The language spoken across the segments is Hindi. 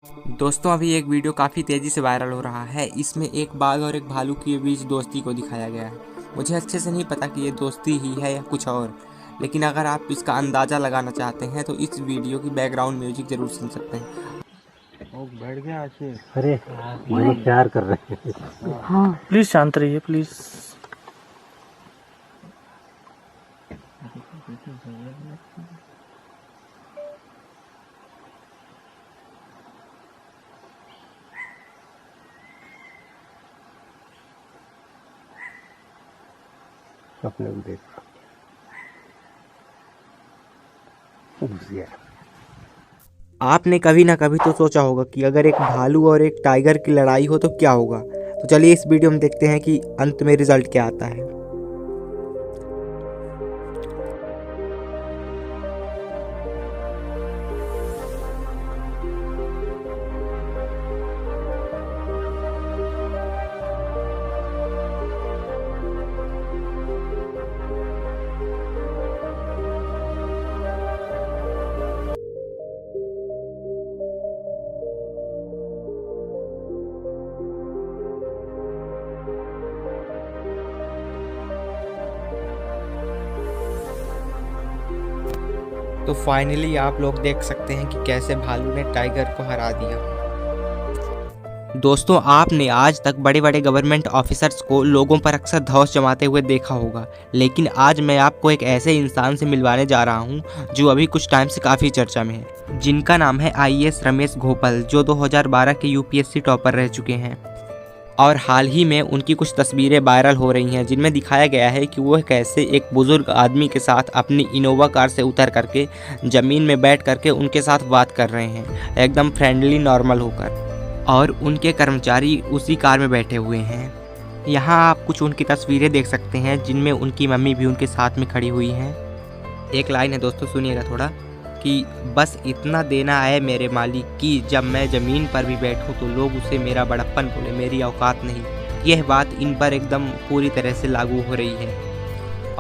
दोस्तों अभी एक वीडियो काफ़ी तेज़ी से वायरल हो रहा है। इसमें एक बाघ और एक भालू के बीच दोस्ती को दिखाया गया है। मुझे अच्छे से नहीं पता कि ये दोस्ती ही है या कुछ और, लेकिन अगर आप इसका अंदाज़ा लगाना चाहते हैं तो इस वीडियो की बैकग्राउंड म्यूजिक ज़रूर सुन सकते हैं। वो बैठ गया आके। अरे ये लोग प्यार कर रहे हैं। हाँ प्लीज शांत रहिए प्लीज। अपने को देख आपने कभी ना कभी तो सोचा होगा कि अगर एक भालू और एक टाइगर की लड़ाई हो तो क्या होगा। तो चलिए इस वीडियो में देखते हैं कि अंत में रिजल्ट क्या आता है। तो फाइनली आप लोग देख सकते हैं कि कैसे भालू ने टाइगर को हरा दिया। दोस्तों आपने आज तक बड़े बड़े गवर्नमेंट ऑफिसर्स को लोगों पर अक्सर धौंस जमाते हुए देखा होगा, लेकिन आज मैं आपको एक ऐसे इंसान से मिलवाने जा रहा हूं जो अभी कुछ टाइम से काफ़ी चर्चा में है, जिनका नाम है IAS रमेश गोपाल, जो 2012 के UPSC टॉपर रह चुके हैं। और हाल ही में उनकी कुछ तस्वीरें वायरल हो रही हैं जिनमें दिखाया गया है कि वह कैसे एक बुजुर्ग आदमी के साथ अपनी इनोवा कार से उतर करके ज़मीन में बैठ करके उनके साथ बात कर रहे हैं, एकदम फ्रेंडली नॉर्मल होकर, और उनके कर्मचारी उसी कार में बैठे हुए हैं। यहाँ आप कुछ उनकी तस्वीरें देख सकते हैं जिनमें उनकी मम्मी भी उनके साथ में खड़ी हुई हैं। एक लाइन है दोस्तों, सुनिएगा थोड़ा, कि बस इतना देना है मेरे मालिक की, जब मैं ज़मीन पर भी बैठूं तो लोग उसे मेरा बड़प्पन बोले, मेरी औकात नहीं। यह बात इन पर एकदम पूरी तरह से लागू हो रही है।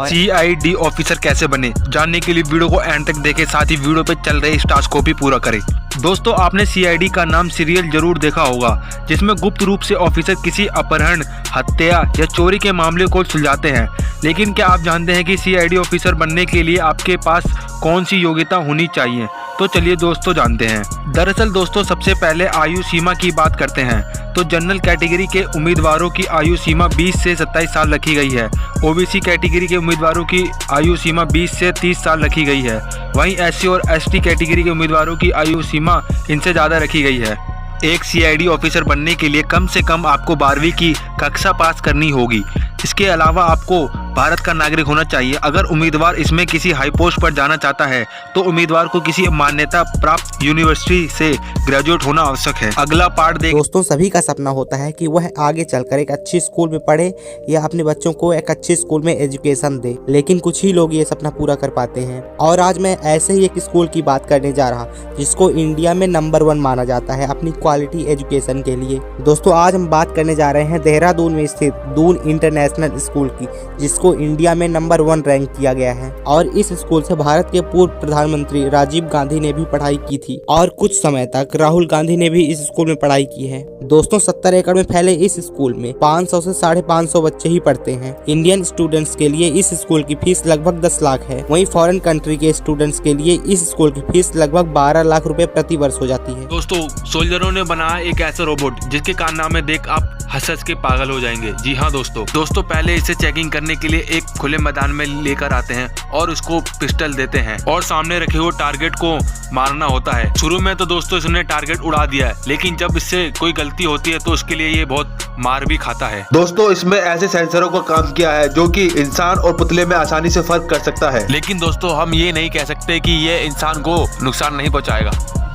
CID ऑफिसर कैसे बने, जानने के लिए वीडियो को एंड तक देखें, साथ ही वीडियो पे चल रहे स्टार्स को भी पूरा करें। दोस्तों आपने CID का नाम सीरियल जरूर देखा होगा, जिसमें गुप्त रूप से ऑफिसर किसी अपहरण, हत्या या चोरी के मामले को सुलझाते हैं। लेकिन क्या आप जानते हैं कि CID ऑफिसर बनने के लिए आपके पास कौन सी योग्यता होनी चाहिए? तो चलिए दोस्तों जानते हैं। दरअसल दोस्तों सबसे पहले आयु सीमा की बात करते हैं तो जनरल कैटेगरी के उम्मीदवारों की आयु सीमा 20 से 27 साल रखी गई है। OBC कैटेगरी के उम्मीदवारों की आयु सीमा 20 से 30 साल रखी गई है। वहीं SC और ST कैटेगरी के उम्मीदवारों की आयु सीमा इनसे ज़्यादा रखी गई है। एक CID ऑफिसर बनने के लिए कम से कम आपको 12वीं की कक्षा पास करनी होगी। इसके अलावा आपको भारत का नागरिक होना चाहिए। अगर उम्मीदवार इसमें किसी हाई पोस्ट पर जाना चाहता है तो उम्मीदवार को किसी मान्यता प्राप्त यूनिवर्सिटी से ग्रेजुएट होना आवश्यक है। अगला पार्ट देख। दोस्तों सभी का सपना होता है कि वह आगे चलकर एक अच्छी स्कूल में पढ़े या अपने बच्चों को एक अच्छे स्कूल में एजुकेशन दे, लेकिन कुछ ही लोग ये सपना पूरा कर पाते हैं। और आज मैं ऐसे ही एक स्कूल की बात करने जा रहा जिसको इंडिया में नंबर 1 माना जाता है अपनी क्वालिटी एजुकेशन के लिए। दोस्तों आज हम बात करने जा रहे हैं देहरादून में स्थित दून इंटरनेशनल स्कूल की, जिसको इंडिया में नंबर 1 रैंक किया गया है। और इस स्कूल से भारत के पूर्व प्रधानमंत्री राजीव गांधी ने भी पढ़ाई की थी और कुछ समय तक राहुल गांधी ने भी इस स्कूल में पढ़ाई की है। दोस्तों 70 एकड़ में फैले इस स्कूल में 500 से 550 बच्चे ही पढ़ते हैं। इंडियन स्टूडेंट्स के लिए इस स्कूल की फीस लगभग 10 लाख है। वहीं फॉरेन कंट्री के स्टूडेंट्स के लिए इस स्कूल की फीस लगभग 12 लाख रुपए प्रति वर्ष हो जाती है। दोस्तों सोल्जरों ने बनाया एक ऐसा रोबोट जिसके कारनामे देख आप हंस के पागल हो जाएंगे। जी हाँ दोस्तों पहले इसे चेकिंग करने के लिए एक खुले मैदान में लेकर आते हैं और उसको पिस्टल देते हैं और सामने रखे हुए टारगेट को मारना होता है। शुरू में तो दोस्तों इसने टारगेट उड़ा दिया है, लेकिन जब इससे कोई गलती होती है तो उसके लिए ये बहुत मार भी खाता है। दोस्तों इसमें ऐसे सेंसरों का काम किया है जो कि इंसान और पुतले में आसानी से फर्क कर सकता है, लेकिन दोस्तों हम ये नहीं कह सकते कि ये इंसान को नुकसान नहीं पहुंचाएगा।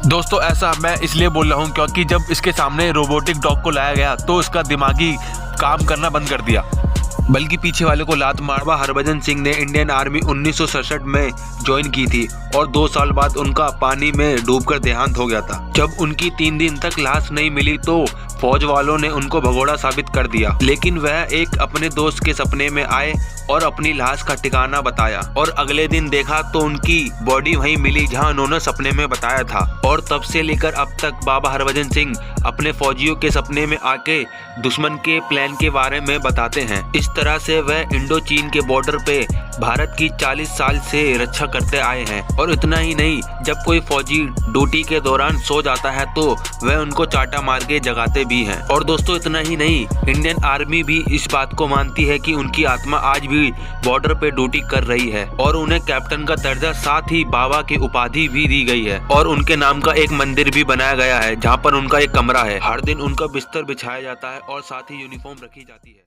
दोस्तों ऐसा मैं इसलिए बोल रहा हूँ क्योंकि जब इसके सामने रोबोटिक डॉग को लाया गया तो उसका दिमागी काम करना बंद कर दिया, बल्कि पीछे वाले को लात मारवा। हरभजन सिंह ने इंडियन आर्मी 1967 में ज्वाइन की थी और 2 साल बाद उनका पानी में डूबकर देहांत हो गया था। जब उनकी 3 दिन तक लाश नहीं मिली तो फौज वालों ने उनको भगोड़ा साबित कर दिया, लेकिन वह एक अपने दोस्त के सपने में आए और अपनी लाश का ठिकाना बताया और अगले दिन देखा तो उनकी बॉडी वहीं मिली जहां उन्होंने सपने में बताया था। और तब से लेकर अब तक बाबा हरभजन सिंह अपने फौजियों के सपने में आके दुश्मन के प्लान के बारे में बताते हैं। इस तरह से वह इंडो चीन के बॉर्डर पे भारत की 40 साल से रक्षा करते आए हैं। और इतना ही नहीं, जब कोई फौजी ड्यूटी के दौरान सो जाता है तो वह उनको चाटा मार के जगाते भी हैं। और दोस्तों इतना ही नहीं, इंडियन आर्मी भी इस बात को मानती है कि उनकी आत्मा आज भी बॉर्डर पे ड्यूटी कर रही है और उन्हें कैप्टन का दर्जा, साथ ही बाबा की उपाधि भी दी गई है। और उनके नाम का एक मंदिर भी बनाया गया है जहाँ पर उनका एक कमरा है। हर दिन उनका बिस्तर बिछाया जाता है और साथ ही यूनिफॉर्म रखी जाती है।